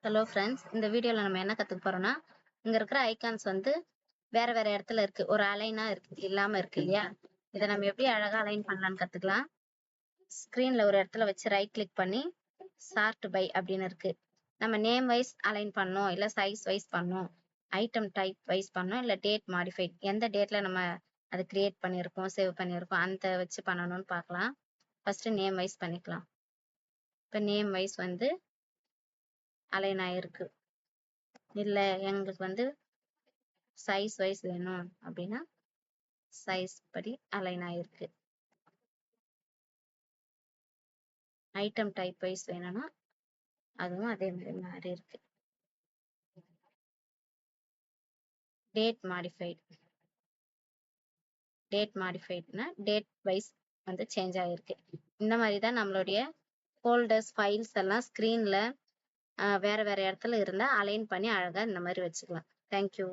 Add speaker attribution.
Speaker 1: Hello friends, இந்த வீடியோவில் நம்ம என்ன கற்றுக்க போகிறோம்னா, இங்கே இருக்கிற ஐகான்ஸ் வந்து வேறு வேறு இடத்துல இருக்குது. ஒரு அலைனாக இல்லாமல் இருக்குது இல்லையா? இதை நம்ம எப்படி அழகாக அலைன் பண்ணலான்னு கற்றுக்கலாம். ஸ்க்ரீனில் ஒரு இடத்துல வச்சு ரைட் கிளிக் பண்ணி சார்ட் பை அப்படின்னு இருக்குது. நம்ம நேம் வைஸ் அலைன் பண்ணோம், இல்லை சைஸ் வைஸ் பண்ணோம், ஐட்டம் டைப் வைஸ் பண்ணோம், இல்லை டேட் மாடிஃபைட், எந்த டேட்டில் நம்ம அதை கிரியேட் பண்ணியிருக்கோம், சேவ் பண்ணியிருக்கோம், அந்த வச்சு பண்ணணும்னு பார்க்கலாம். ஃபஸ்ட்டு நேம் வைஸ் பண்ணிக்கலாம். இப்போ நேம் வைஸ் வந்து அலைன் ஆயிருக்கு. இல்லை எங்களுக்கு வந்து சைஸ் வைஸ் வேணும் அப்படின்னா சைஸ் படி அலைன் ஆயிருக்கு. ஐட்டம் டைப் வைஸ் வேணும்னா அதுவும் அதே மாதிரி மாறி இருக்கு. டேட் மாடிஃபைட்னா டேட் வைஸ் வந்து சேஞ்ச் ஆயிருக்கு. இந்த மாதிரி தான் நம்மளுடைய ஃபோல்டர்ஸ் ஃபைல்ஸ் எல்லாம் ஸ்க்ரீனில் வேற வேற இடத்துல இருந்தால் அலைன் பண்ணி அழகாக இந்த மாதிரி வச்சுக்கலாம். தேங்க்யூ.